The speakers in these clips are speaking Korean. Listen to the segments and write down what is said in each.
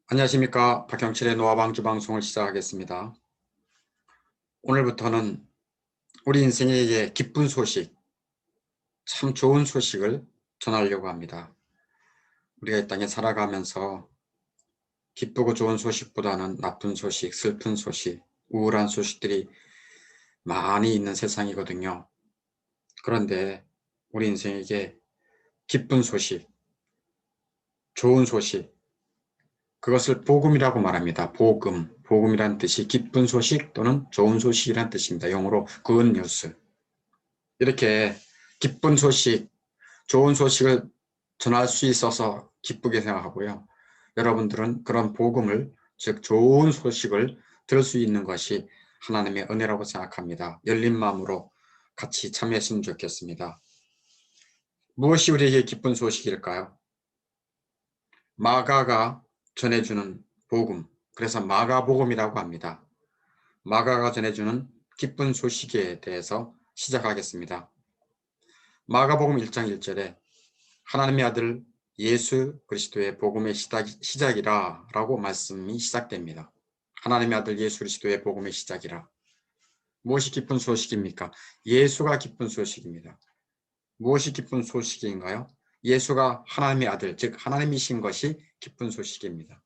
안녕하십니까. 박형칠의 노화방주 방송을 시작하겠습니다. 오늘부터는 우리 인생에게 기쁜 소식, 참 좋은 소식을 전하려고 합니다. 우리가 이 땅에 살아가면서 기쁘고 좋은 소식보다는 나쁜 소식, 슬픈 소식, 우울한 소식들이 많이 있는 세상이거든요. 그런데 우리 인생에게 기쁜 소식, 좋은 소식, 그것을 복음이라고 말합니다. 복음이란 뜻이 기쁜 소식 또는 좋은 소식이란 뜻입니다. 영어로 good news. 이렇게 기쁜 소식, 좋은 소식을 전할 수 있어서 기쁘게 생각하고요. 여러분들은 그런 복음을, 즉 좋은 소식을 들을 수 있는 것이 하나님의 은혜라고 생각합니다. 열린 마음으로 같이 참여했으면 좋겠습니다. 무엇이 우리에게 기쁜 소식일까요? 마가가 전해주는 복음, 그래서 마가복음이라고 합니다. 마가가 전해주는 기쁜 소식에 대해서 시작하겠습니다. 마가복음 1장 1절에 하나님의 아들 예수 그리스도의 복음의 시작이라 라고 말씀이 시작됩니다. 하나님의 아들 예수 그리스도의 복음의 시작이라. 무엇이 기쁜 소식입니까? 예수가 기쁜 소식입니다. 무엇이 기쁜 소식인가요? 예수가 하나님의 아들, 즉 하나님이신 것이 기쁜 소식입니다.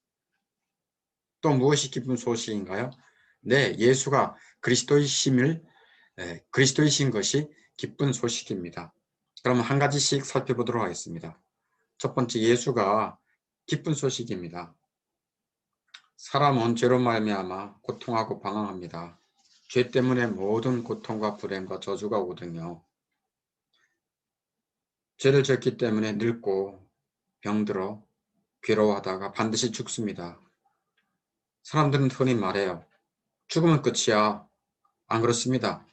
또 무엇이 기쁜 소식인가요? 네, 예수가 그리스도이신 것이 기쁜 소식입니다. 그럼 한 가지씩 살펴보도록 하겠습니다. 첫 번째, 예수가 기쁜 소식입니다. 사람은 죄로 말미암아 고통하고 방황합니다. 죄 때문에 모든 고통과 불행과 저주가 오거든요. 죄를 졌기 때문에 늙고 병들어 괴로워하다가 반드시 죽습니다. 사람들은 흔히 말해요. 죽으면 끝이야. 안 그렇습니다.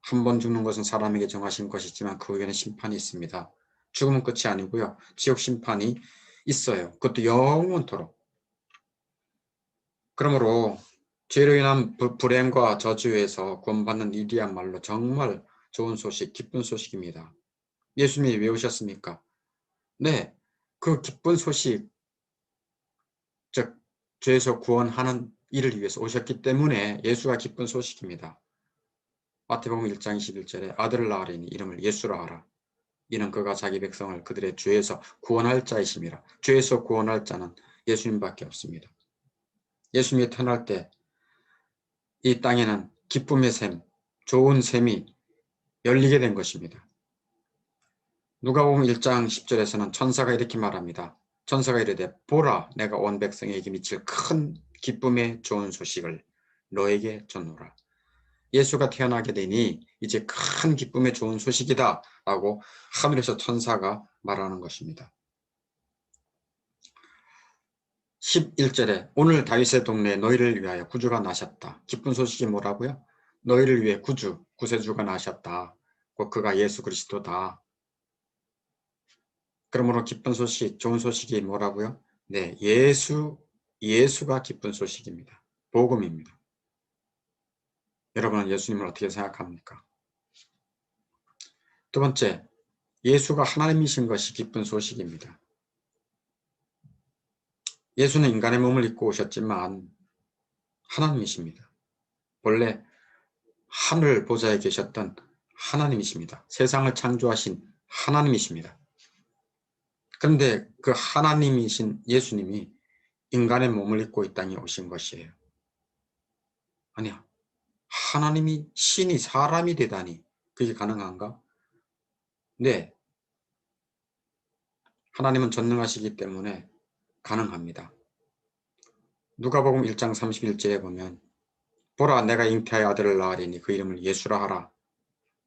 한 번 죽는 것은 사람에게 정하신 것이지만 그 후에는 심판이 있습니다. 죽으면 끝이 아니고요. 지옥 심판이 있어요. 그것도 영원토록. 그러므로 죄로 인한 불행과 저주에서 구원받는 일이야말로 정말 좋은 소식, 기쁜 소식입니다. 예수님이 왜 오셨습니까? 네, 그 기쁜 소식, 즉 죄에서 구원하는 일을 위해서 오셨기 때문에 예수가 기쁜 소식입니다. 마태복음 1장 21절에 아들을 낳으리니 이름을 예수라 하라. 이는 그가 자기 백성을 그들의 죄에서 구원할 자이심이라. 죄에서 구원할 자는 예수님밖에 없습니다. 예수님이 태어날 때 이 땅에는 기쁨의 샘, 좋은 샘이 열리게 된 것입니다. 누가복음 1장 10절에서는 천사가 이렇게 말합니다. 천사가 이르되 보라 내가 온 백성에게 미칠 큰 기쁨의 좋은 소식을 너에게 전노라. 예수가 태어나게 되니 이제 큰 기쁨의 좋은 소식이다 라고 하늘에서 천사가 말하는 것입니다. 11절에 오늘 다윗의 동네에 너희를 위하여 구주가 나셨다. 기쁜 소식이 뭐라고요? 너희를 위해 구세주가 나셨다. 그가 예수 그리스도다. 그러므로 기쁜 소식, 좋은 소식이 뭐라고요? 네, 예수가 기쁜 소식입니다. 복음입니다. 여러분은 예수님을 어떻게 생각합니까? 두 번째, 예수가 하나님이신 것이 기쁜 소식입니다. 예수는 인간의 몸을 입고 오셨지만 하나님이십니다. 본래 하늘 보좌에 계셨던 하나님이십니다. 세상을 창조하신 하나님이십니다. 그런데 그 하나님이신 예수님이 인간의 몸을 입고 이 땅에 오신 것이에요. 아니야. 하나님이 신이 사람이 되다니 그게 가능한가? 네. 하나님은 전능하시기 때문에 가능합니다. 누가복음 1장 31절에 보면 보라 내가 잉태하여 아들을 낳으리니 그 이름을 예수라 하라.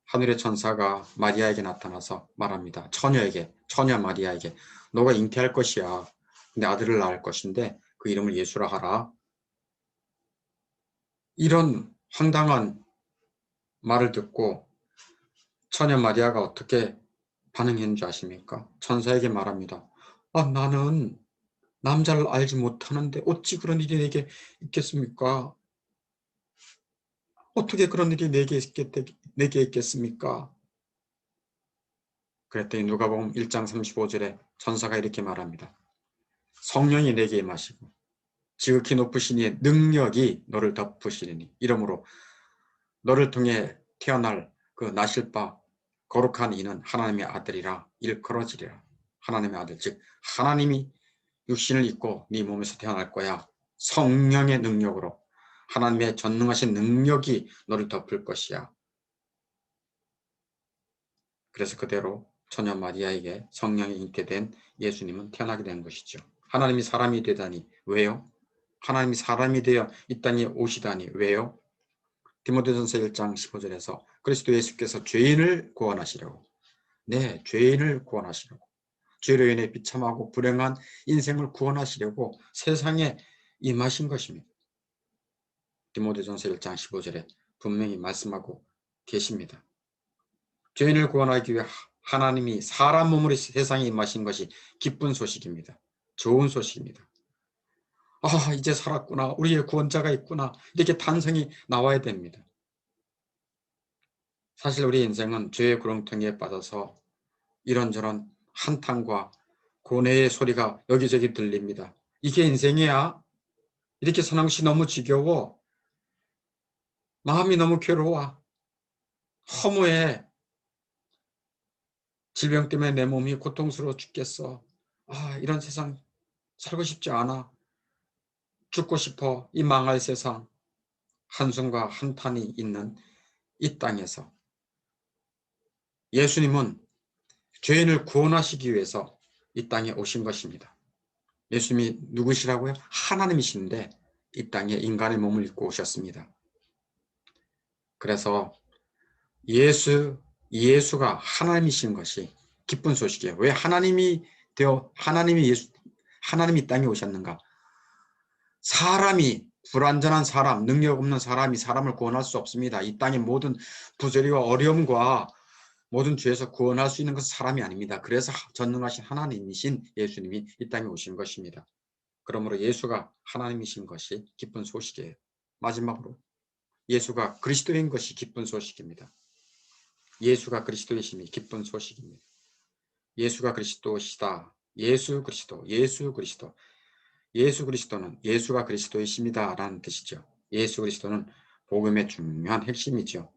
하늘의 천사가 마리아에게 나타나서 말합니다. 처녀 마리아에게 너가 잉태할 것이야. 근데 아들을 낳을 것인데 그 이름을 예수라 하라. 이런 황당한 말을 듣고 처녀 마리아가 어떻게 반응했는 줄 아십니까? 천사에게 말합니다. 나는 남자를 알지 못하는데 어찌 그런 일이 내게 있겠습니까? 어떻게 그런 일이 내게 있겠습니까? 그랬더니 누가복음 1장 35절에 천사가 이렇게 말합니다. 성령이 내게 임하시고 지극히 높으신 이의 능력이 너를 덮으시리니 이러므로 너를 통해 태어날 그 나실 바 거룩한 이는 하나님의 아들이라 일컬어지리라. 하나님의 아들, 즉 하나님이 육신을 입고 네 몸에서 태어날 거야. 성령의 능력으로 하나님의 전능하신 능력이 너를 덮을 것이야. 그래서 그대로 처녀 마리아에게 성령이 잉태 된 예수님은 태어나게 된 것이죠. 하나님이 사람이 되다니 왜요? 하나님이 사람이 되어 이 땅에 오시다니 왜요? 디모데전서 1장 15절에서 그리스도 예수께서 죄인을 구원하시려고, 네, 죄인을 구원하시려고, 죄로 인해 비참하고 불행한 인생을 구원하시려고 세상에 임하신 것입니다. 디모데전서 1장 15절에 분명히 말씀하고 계십니다. 죄인을 구원하기 위해 하나님이 사람 몸으로 세상에 임하신 것이 기쁜 소식입니다. 좋은 소식입니다. 아, 이제 살았구나. 우리의 구원자가 있구나. 이렇게 탄성이 나와야 됩니다. 사실 우리 인생은 죄의 구렁텅이에 빠져서 이런저런 한탄과 고뇌의 소리가 여기저기 들립니다. 이게 인생이야? 이렇게 사는 것이 너무 지겨워. 마음이 너무 괴로워. 허무해. 질병 때문에 내 몸이 고통스러워 죽겠어. 아, 이런 세상 살고 싶지 않아. 죽고 싶어. 이 망할 세상. 한숨과 한탄이 있는 이 땅에서 예수님은 죄인을 구원하시기 위해서 이 땅에 오신 것입니다. 예수님이 누구시라고요? 하나님이신데 이 땅에 인간의 몸을 입고 오셨습니다. 그래서 예수가 하나님이신 것이 기쁜 소식이에요. 왜 하나님이 이 땅에 오셨는가? 사람이, 불완전한 사람, 능력 없는 사람이 사람을 구원할 수 없습니다. 이 땅의 모든 부조리와 어려움과 모든 죄에서 구원할 수 있는 것은 사람이 아닙니다. 그래서 전능하신 하나님이신 예수님이 이 땅에 오신 것입니다. 그러므로 예수가 하나님이신 것이 기쁜 소식이에요. 마지막으로 예수가 그리스도인 것이 기쁜 소식입니다. 예수가 그리스도이심이 기쁜 소식입니다. 예수가 그리스도시다. 예수 그리스도, 예수 그리스도. 예수 그리스도는 예수가 그리스도이십니다 라는 뜻이죠. 예수 그리스도는 복음의 중요한 핵심이죠.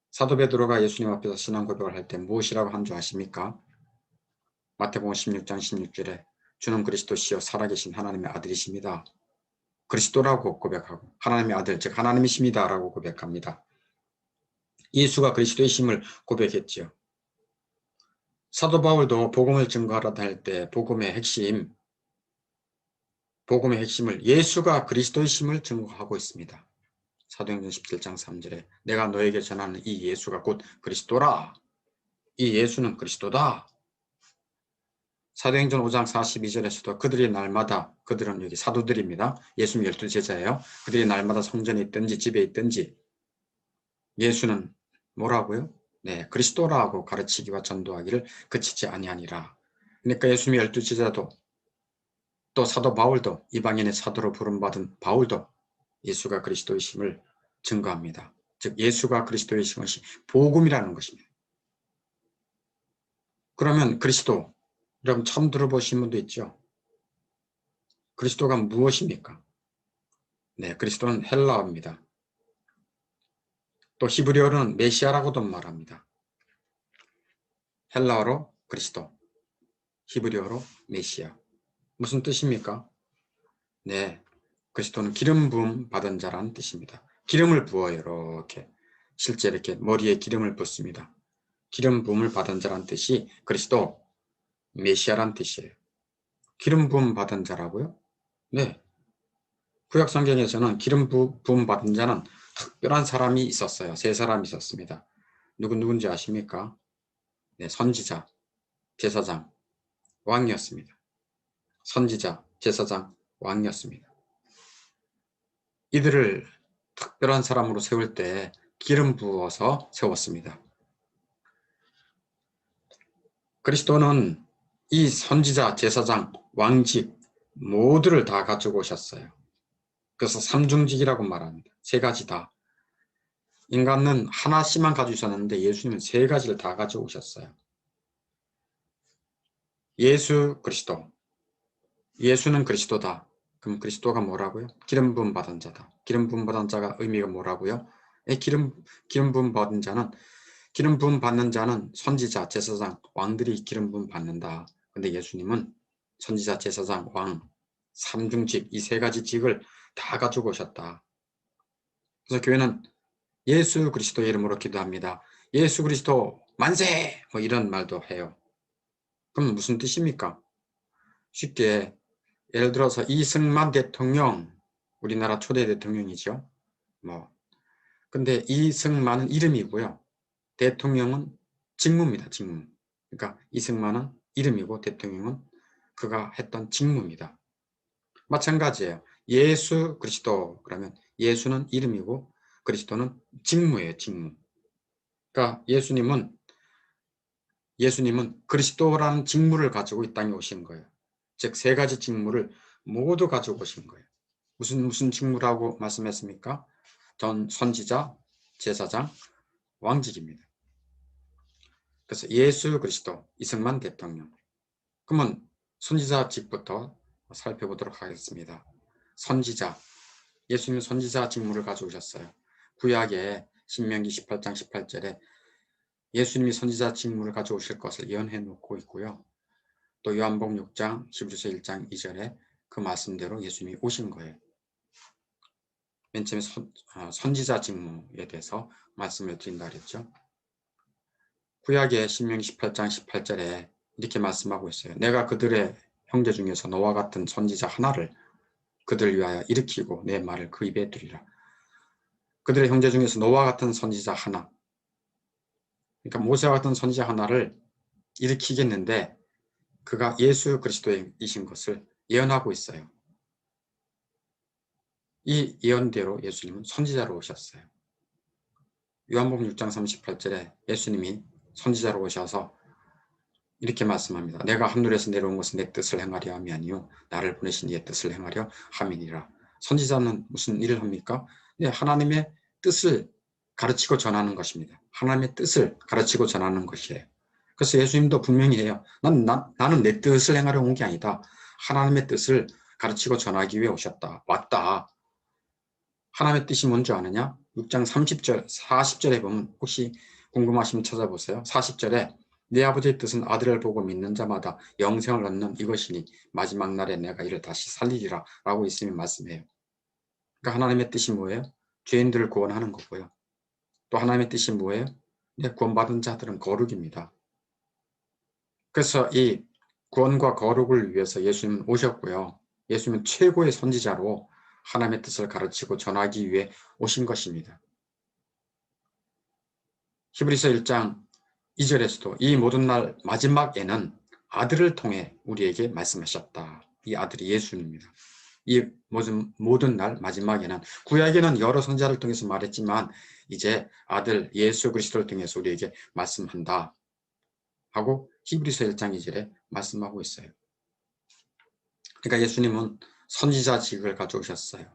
사도 베드로가 예수님 앞에서 신앙 고백을 할 때 무엇이라고 한 줄 아십니까? 마태복음 16장 16절에 주는 그리스도시요 살아계신 하나님의 아들이십니다. 그리스도라고 고백하고 하나님의 아들, 즉 하나님이십니다 라고 고백합니다. 예수가 그리스도이심을 고백했지요. 사도 바울도 복음을 증거하러 다닐 때 복음의 핵심을 예수가 그리스도이심을 증거하고 있습니다. 사도행전 17장 3절에 내가 너에게 전하는 이 예수가 곧 그리스도라. 이 예수는 그리스도다. 사도행전 5장 42절에서도 그들은 여기 사도들입니다. 예수님 12제자예요. 그들이 날마다 성전에 있든지 집에 있든지 예수는 뭐라고요? 네, 그리스도라고 가르치기와 전도하기를 그치지 아니하니라. 그러니까 예수님의 12제자도 또 사도 바울도 이방인의 사도로 부름받은 바울도 예수가 그리스도이심을 증거합니다. 즉 예수가 그리스도이신 것이 복음이라는 것입니다. 그러면 그리스도, 여러분 처음 들어보신 분도 있죠? 그리스도가 무엇입니까? 네, 그리스도는 헬라어입니다. 또 히브리어로는 메시아라고도 말합니다. 헬라어로 그리스도, 히브리어로 메시아. 무슨 뜻입니까? 네, 그리스도는 기름 부음 받은 자라는 뜻입니다. 기름을 부어요. 이렇게 실제 이렇게 머리에 기름을 붓습니다. 기름 부음을 받은 자라는 뜻이 그리스도, 메시아라는 뜻이에요. 기름 부음 받은 자라고요? 네. 구약 성경에서는 기름 부음 받은 자는 특별한 사람이 있었어요. 세 사람이 있었습니다. 누군지 아십니까? 네, 선지자, 제사장, 왕이었습니다. 선지자, 제사장, 왕이었습니다. 이들을 특별한 사람으로 세울 때 기름 부어서 세웠습니다. 그리스도는 이 선지자, 제사장, 왕직 모두를 다 가지고 오셨어요. 그래서 삼중직이라고 말합니다. 세 가지 다. 인간은 하나씩만 가지고 있었는데 예수님은 세 가지를 다 가지고 오셨어요. 예수 그리스도. 예수는 그리스도다. 그럼 그리스도가 뭐라고요? 기름 부음 받은 자다. 기름 부음 받은 자가 의미가 뭐라고요? 기름 부음 받은 자는 기름 부음 받는 자는 선지자, 제사장, 왕들이 기름 부음 받는다. 근데 예수님은 선지자, 제사장, 왕, 삼중직 이 세 가지 직을 다 가지고 오셨다. 그래서 교회는 예수 그리스도의 이름으로 기도합니다. 예수 그리스도 만세! 뭐 이런 말도 해요. 그럼 무슨 뜻입니까? 쉽게 예를 들어서 이승만 대통령, 우리나라 초대 대통령이죠. 뭐 근데 이승만은 이름이고요. 대통령은 직무입니다. 직무. 그러니까 이승만은 이름이고 대통령은 그가 했던 직무입니다. 마찬가지예요. 예수 그리스도 그러면 예수는 이름이고 그리스도는 직무예요. 직무. 그러니까 예수님은 그리스도라는 직무를 가지고 이 땅에 오신 거예요. 즉 세 가지 직무를 모두 가지고 오신 거예요. 무슨 직무라고 말씀했습니까? 전 선지자, 제사장, 왕직입니다. 그래서 예수 그리스도, 이승만 대통령. 그러면 선지자직부터 살펴보도록 하겠습니다. 선지자, 예수님은 선지자 직무를 가져오셨어요. 구약에 신명기 18장 18절에 예수님이 선지자 직무를 가져오실 것을 예언해 놓고 있고요. 또 요한복음 6장 11절 1장 2절에 그 말씀대로 예수님이 오신 거예요. 맨 처음에 선지자 직무에 대해서 말씀을 드린다 그랬죠. 구약의 신명기 18장 18절에 이렇게 말씀하고 있어요. 내가 그들의 형제 중에서 너와 같은 선지자 하나를 그들을 위하여 일으키고 내 말을 그 입에 두리라. 그들의 형제 중에서 너와 같은 선지자 하나, 그러니까 모세와 같은 선지자 하나를 일으키겠는데 그가 예수 그리스도이신 것을 예언하고 있어요. 이 예언대로 예수님은 선지자로 오셨어요. 요한복음 6장 38절에 예수님이 선지자로 오셔서 이렇게 말씀합니다. 내가 하늘에서 내려온 것은 내 뜻을 행하려 함이 아니요 나를 보내신 이의 뜻을 행하려 함이니라. 선지자는 무슨 일을 합니까? 네, 하나님의 뜻을 가르치고 전하는 것입니다. 하나님의 뜻을 가르치고 전하는 것이에요. 그래서 예수님도 분명히 해요. 나는 내 뜻을 행하려 온 게 아니다. 하나님의 뜻을 가르치고 전하기 위해 왔다. 하나님의 뜻이 뭔지 아느냐? 6장 30절, 40절에 보면 혹시 궁금하시면 찾아보세요. 40절에 내 아버지의 뜻은 아들을 보고 믿는 자마다 영생을 얻는 이것이니 마지막 날에 내가 이를 다시 살리리라 라고 예수님이 말씀해요. 그러니까 하나님의 뜻이 뭐예요? 죄인들을 구원하는 거고요. 또 하나님의 뜻이 뭐예요? 구원받은 자들은 거룩입니다. 그래서 이 구원과 거룩을 위해서 예수님은 오셨고요. 예수님은 최고의 선지자로 하나님의 뜻을 가르치고 전하기 위해 오신 것입니다. 히브리서 1장 2절에서도 이 모든 날 마지막에는 아들을 통해 우리에게 말씀하셨다. 이 아들이 예수님입니다. 이 모든 날 마지막에는 구약에는 여러 선지자를 통해서 말했지만 이제 아들 예수 그리스도를 통해서 우리에게 말씀한다 하고 히브리서 1장 2절에 말씀하고 있어요. 그러니까 예수님은 선지자직을 가져오셨어요.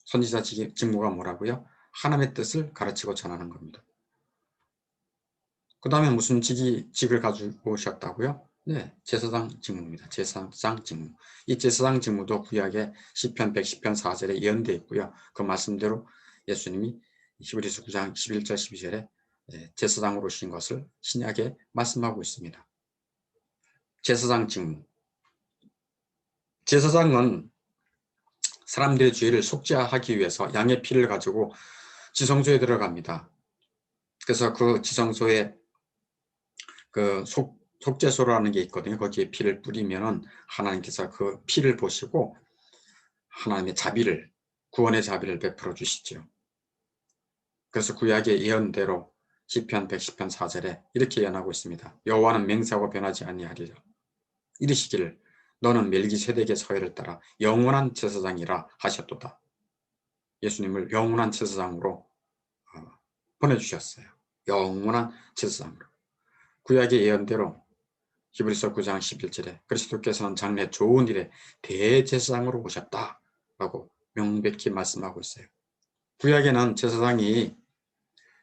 선지자 직무가 뭐라고요? 하나님의 뜻을 가르치고 전하는 겁니다. 그 다음에 무슨 직을 가지고 오셨다고요? 네, 제사장 직무입니다. 제사장 직무. 이 제사장 직무도 구약의 시편 110편 4절에 예언되어 있고요. 그 말씀대로 예수님이 히브리서 9장 11절 12절에 제사장으로 오신 것을 신약에 말씀하고 있습니다. 제사장 직무. 제사장은 사람들의 죄를 속죄하기 위해서 양의 피를 가지고 지성소에 들어갑니다. 그래서 그 지성소에 그 속죄소라는 게 있거든요. 거기에 피를 뿌리면은 하나님께서 그 피를 보시고 하나님의 자비를, 구원의 자비를 베풀어 주시죠. 그래서 구약의 예언대로 시편 110편 4절에 이렇게 예언하고 있습니다. 여호와는 맹세하고 변하지 아니하리라. 이르시기를 너는 멜기세덱의 서열을 따라 영원한 제사장이라 하셨도다. 예수님을 영원한 제사장으로 보내주셨어요. 영원한 제사장으로. 구약의 예언대로 히브리서 9장 11절에 그리스도께서는 장래 좋은 일에 대제사장으로 오셨다라고 명백히 말씀하고 있어요. 구약에는 제사장이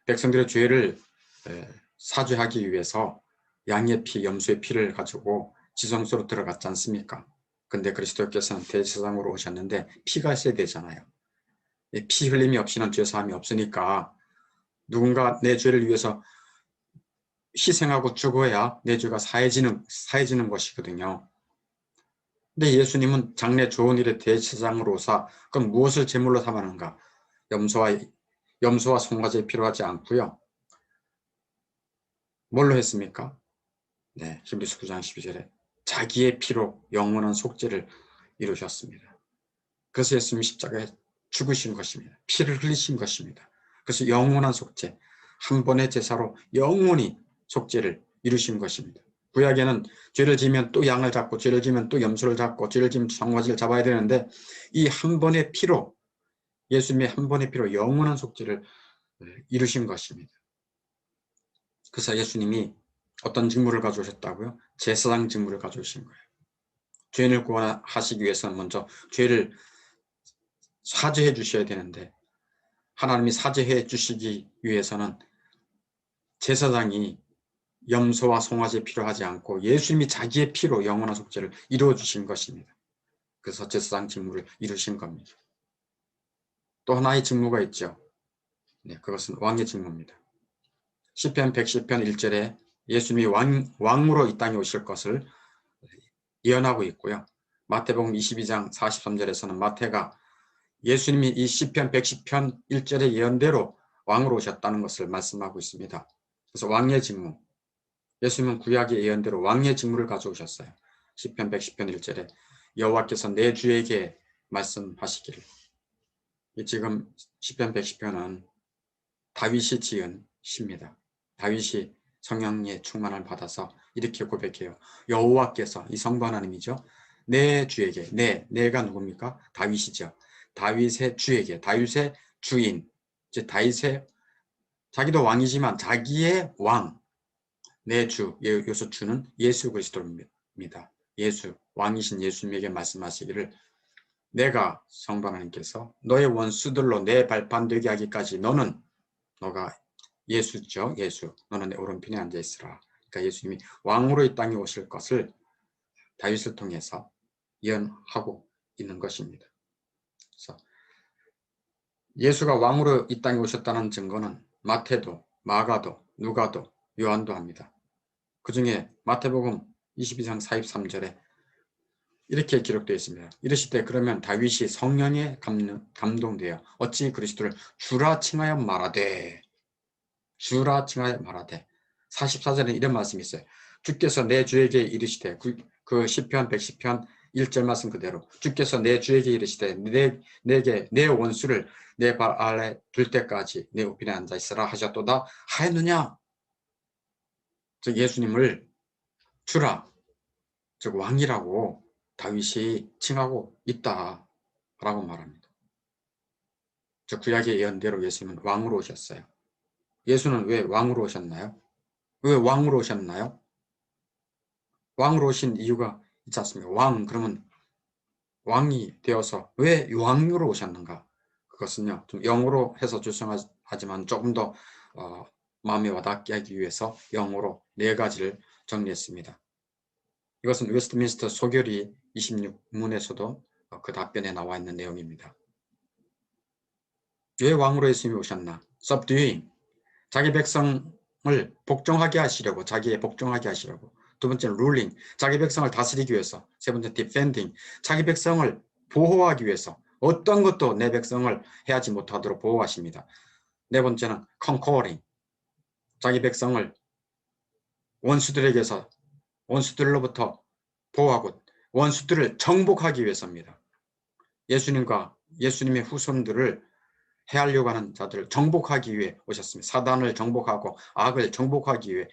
백성들의 죄를 사죄하기 위해서 양의 피, 염소의 피를 가지고 지성소로 들어갔지 않습니까? 근데 그리스도께서는 대제사장으로 오셨는데 피가 있어야 되잖아요. 피 흘림이 없이는 죄사함이 없으니까 누군가 내 죄를 위해서 희생하고 죽어야 내 죄가 사해지는 것이거든요. 근데 예수님은 장래 좋은 일의 대제사장으로 오사 그럼 무엇을 제물로 삼았는가? 염소와 송아지 필요하지 않고요. 뭘로 했습니까? 네, 히브리서 9장 12절에 자기의 피로 영원한 속죄를 이루셨습니다. 그래서 예수님이 십자가에 죽으신 것입니다. 피를 흘리신 것입니다. 그래서 영원한 속죄, 한 번의 제사로 영원히 속죄를 이루신 것입니다. 구약에는 죄를 지면 또 양을 잡고 죄를 지면 또 염소를 잡고 죄를 지면 송아지를 잡아야 되는데 이 한 번의 피로 예수님의 한 번의 피로 영원한 속죄를 이루신 것입니다. 그래서 예수님이 어떤 직무를 가져오셨다고요? 제사장 직무를 가져오신 거예요. 죄인을 구원하시기 위해서는 먼저 죄를 사죄해 주셔야 되는데 하나님이 사죄해 주시기 위해서는 제사장이 염소와 송아지 필요하지 않고 예수님이 자기의 피로 영원한 속죄를 이루어 주신 것입니다. 그래서 제사장 직무를 이루신 겁니다. 또 하나의 직무가 있죠. 네, 그것은 왕의 직무입니다. 시편 110편 1절에 예수님이 왕으로 이 땅에 오실 것을 예언하고 있고요. 마태복음 22장 43절에서는 마태가 예수님이 이 시편 110편 1절의 예언대로 왕으로 오셨다는 것을 말씀하고 있습니다. 그래서 왕의 직무, 예수님은 구약의 예언대로 왕의 직무를 가져오셨어요. 시편 110편 1절에 여호와께서 내 주에게 말씀하시기를. 지금 시편 110편은 다윗이 지은 시입니다. 다윗이 성령의 충만을 받아서 이렇게 고백해요. 여호와께서, 이 성부 하나님이죠. 내 주에게, 내가 누굽니까? 다윗이죠. 다윗의 주에게, 다윗의 주인, 즉 다윗의 자기도 왕이지만 자기의 왕, 내 주, 여기서 주는 예수 그리스도입니다. 예수, 왕이신 예수님에게 말씀하시기를 내가 성부 하나님께서 너의 원수들로 내 발판 되게 하기까지 너가 예수죠. 예수. 너는 내 오른편에 앉아있으라. 그러니까 예수님이 왕으로 이 땅에 오실 것을 다윗을 통해서 예언하고 있는 것입니다. 그래서 예수가 왕으로 이 땅에 오셨다는 증거는 마태도, 마가도, 누가도, 요한도 합니다. 그 중에 마태복음 22장 43절에 이렇게 기록되어 있습니다. 이르시되 그러면 다윗이 성령에 감동되어 어찌 그리스도를 주라 칭하여 말하되 44절에 이런 말씀이 있어요. 주께서 내 주에게 이르시되 그 시편 110편 1절 말씀 그대로 주께서 내 주에게 이르시되 내게 내 원수를 내 발 아래 둘 때까지 내 우편에 앉아 있으라 하셨도다 하였느냐. 즉 예수님을 주라, 즉 왕이라고 다윗이 칭하고 있다라고 말합니다. 즉 구약의 예언대로 예수님은 왕으로 오셨어요. 예수는 왜 왕으로 오셨나요? 왜 왕으로 오셨나요? 왕으로 오신 이유가 있지 않습니까? 그러면 왕이 되어서 왜 왕으로 오셨는가? 그것은요, 좀 영어로 해서 죄송하지만 조금 더 마음에 와닿게 하기 위해서 영어로 4가지를 정리했습니다. 이것은 웨스트민스터 소결이 26문에서도 그 답변에 나와 있는 내용입니다. 왜 왕으로 예수님이 오셨나? subduing, 자기 백성을 복종하게 하시려고, 자기에 복종하게 하시려고. 두 번째는 ruling, 자기 백성을 다스리기 위해서. 세 번째 defending, 자기 백성을 보호하기 위해서. 어떤 것도 내 백성을 해하지 못하도록 보호하십니다. 네 번째는 conquering, 자기 백성을 원수들로부터 보호하고 원수들을 정복하기 위해서입니다. 예수님의 후손들을 해하려고 하는 자들을 정복하기 위해 오셨습니다. 사단을 정복하고 악을 정복하기 위해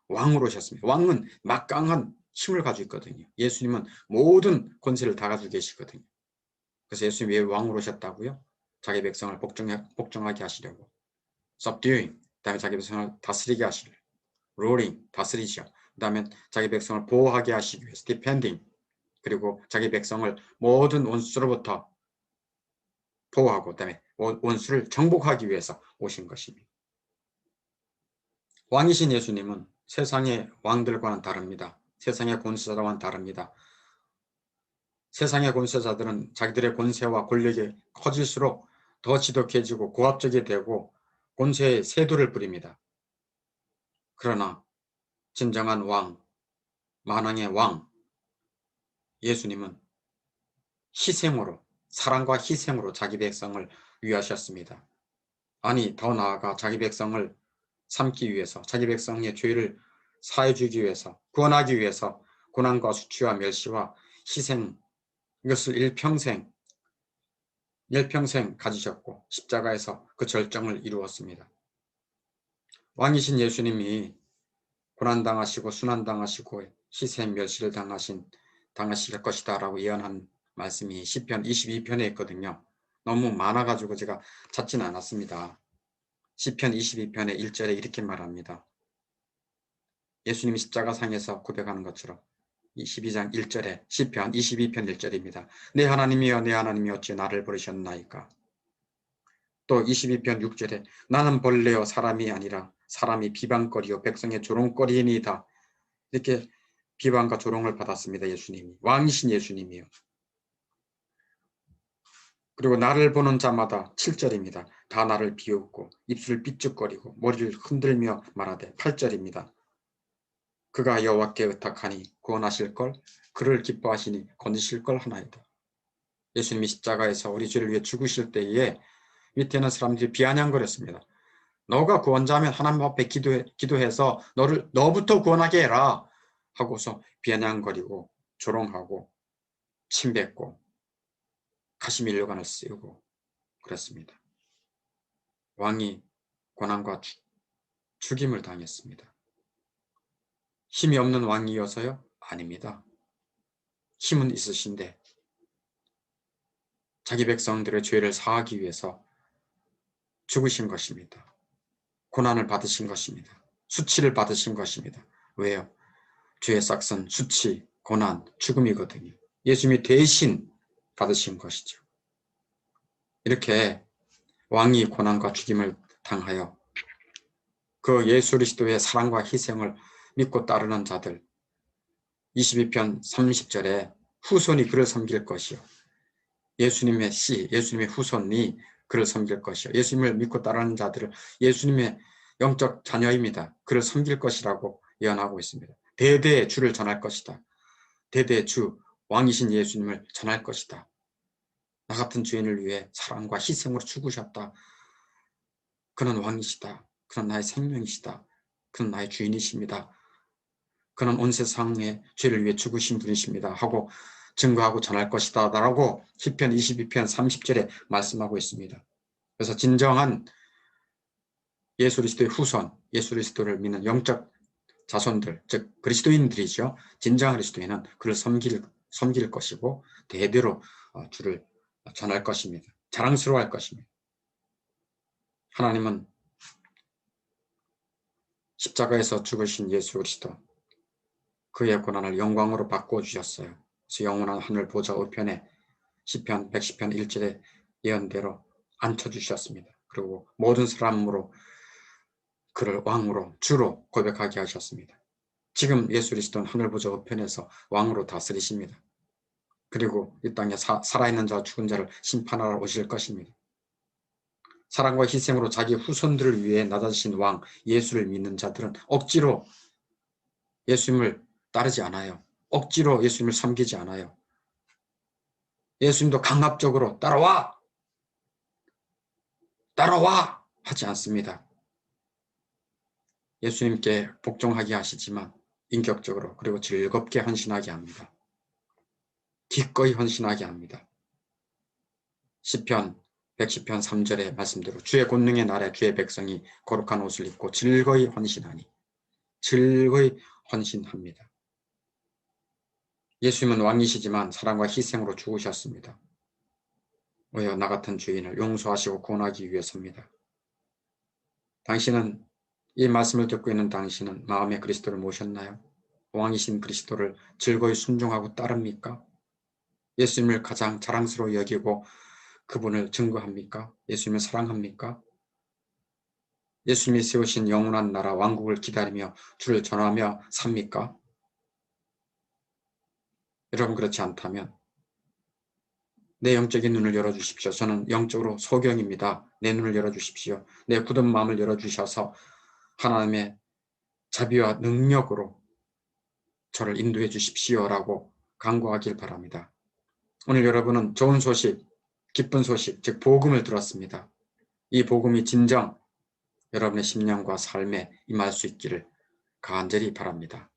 왕으로 오셨습니다. 왕은 막강한 힘을 가지고 있거든요. 예수님은 모든 권세를 다 가지고 계시거든요. 그래서 예수님이 왜 왕으로 오셨다고요? 자기 백성을 복종하게 하시려고. subduing, 그 다음에 자기 백성을 다스리게 하시려고. ruling, 다스리죠. 그 다음에 자기 백성을 보호하게 하시기 위해서. defending, 그리고 자기 백성을 모든 원수로부터 보호하고 그다음에 원수를 정복하기 위해서 오신 것입니다. 왕이신 예수님은 세상의 왕들과는 다릅니다. 세상의 권세자와는 다릅니다. 세상의 권세자들은 자기들의 권세와 권력이 커질수록 더 지독해지고 고압적이 되고 권세의 세도를 부립니다. 그러나 진정한 왕, 만왕의 왕, 예수님은 희생으로, 사랑과 희생으로 자기 백성을 위하셨습니다. 아니, 더 나아가 자기 백성을 삼기 위해서, 자기 백성의 죄를 사해주기 위해서, 구원하기 위해서 고난과 수치와 멸시와 희생, 이것을 일평생 가지셨고 십자가에서 그 절정을 이루었습니다. 왕이신 예수님이 고난당하시고 순환당하시고 희생 멸시를 당하실 것이다 라고 예언한 말씀이 시편 22편에 있거든요. 너무 많아가지고 제가 찾지는 않았습니다. 시편 22편의 1절에 이렇게 말합니다. 예수님이 십자가상에서 고백하는 것처럼 22장 1절에 시편 22편 1절입니다. 내 하나님이여 내 하나님이 어찌 나를 버리셨나이까. 또 22편 6절에 나는 벌레요 사람이 아니라 사람이 비방거리요 백성의 조롱거리이니이다. 이렇게 비방과 조롱을 받았습니다. 예수님이. 왕이신 예수님이요. 그리고 나를 보는 자마다 7절입니다. 다 나를 비웃고 입술을 삐죽거리고 머리를 흔들며 말하되 8절입니다. 그가 여호와께 의탁하니 구원하실걸 그를 기뻐하시니 건지실걸 하나이다. 예수님이 십자가에서 우리 죄를 위해 죽으실 때에 밑에는 사람들이 비아냥거렸습니다. 너가 구원자면 하나님 앞에 기도해서 너부터 구원하게 해라 하고서 비아냥거리고 조롱하고 침뱉고 가시밀려관을 씌우고 그랬습니다. 왕이 고난과 죽임을 당했습니다. 힘이 없는 왕이어서요? 아닙니다. 힘은 있으신데 자기 백성들의 죄를 사하기 위해서 죽으신 것입니다. 고난을 받으신 것입니다. 수치를 받으신 것입니다. 왜요? 죄의 싹은 수치, 고난, 죽음이거든요. 예수님이 대신 받으신 것이죠. 이렇게 왕이 고난과 죽임을 당하여 그 예수 그리스도의 사랑과 희생을 믿고 따르는 자들 22편 30절에 후손이 그를 섬길 것이요. 예수님의 예수님의 후손이 그를 섬길 것이요. 예수님을 믿고 따르는 자들을 예수님의 영적 자녀입니다. 그를 섬길 것이라고 예언하고 있습니다. 대대의 주를 전할 것이다. 대대의 주, 왕이신 예수님을 전할 것이다. 나 같은 죄인을 위해 사랑과 희생으로 죽으셨다. 그는 왕이시다. 그는 나의 생명이시다. 그는 나의 주인이십니다. 그는 온 세상의 죄를 위해 죽으신 분이십니다. 하고 증거하고 전할 것이다. 라고 시편 22편 30절에 말씀하고 있습니다. 그래서 진정한 예수 그리스도의 후손, 예수 그리스도를 믿는 영적 자손들, 즉 그리스도인들이죠. 진정한 그리스도인은 그를 섬길 것이고 대대로 주를 전할 것입니다. 자랑스러워할 것입니다. 하나님은 십자가에서 죽으신 예수 그리스도 그의 고난을 영광으로 바꿔주셨어요. 그래서 영원한 하늘 보좌 우편에 시편 110편 1절의 예언대로 앉혀주셨습니다. 그리고 모든 사람으로 그를 왕으로 주로 고백하게 하셨습니다. 지금 예수 그리스도는 하늘 보좌 우편에서 왕으로 다스리십니다. 그리고 이 땅에 살아있는 자와 죽은 자를 심판하러 오실 것입니다. 사랑과 희생으로 자기 후손들을 위해 낮아지신 왕 예수를 믿는 자들은 억지로 예수님을 따르지 않아요. 억지로 예수님을 섬기지 않아요. 예수님도 강압적으로 따라와 하지 않습니다. 예수님께 복종하게 하시지만 인격적으로 그리고 즐겁게 헌신하게 합니다. 기꺼이 헌신하게 합니다. 시편 110편 3절의 말씀대로 주의 권능의 날에 주의 백성이 거룩한 옷을 입고 즐거이 헌신하니 즐거이 헌신합니다. 예수님은 왕이시지만 사랑과 희생으로 죽으셨습니다. 왜요? 나 같은 죄인을 용서하시고 구원하기 위해서입니다. 당신은 이 말씀을 듣고 있는 당신은 마음에 그리스도를 모셨나요? 왕이신 그리스도를 즐거이 순종하고 따릅니까? 예수님을 가장 자랑스러워 여기고 그분을 증거합니까? 예수님을 사랑합니까? 예수님이 세우신 영원한 나라 왕국을 기다리며 주를 전하며 삽니까? 여러분 그렇지 않다면 내 영적인 눈을 열어주십시오. 저는 영적으로 소경입니다. 내 눈을 열어주십시오. 내 굳은 마음을 열어주셔서 하나님의 자비와 능력으로 저를 인도해 주십시오라고 간구하길 바랍니다. 오늘 여러분은 좋은 소식, 기쁜 소식, 즉 복음을 들었습니다. 이 복음이 진정 여러분의 심령과 삶에 임할 수 있기를 간절히 바랍니다.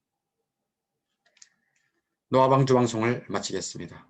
노아방 주방송을 마치겠습니다.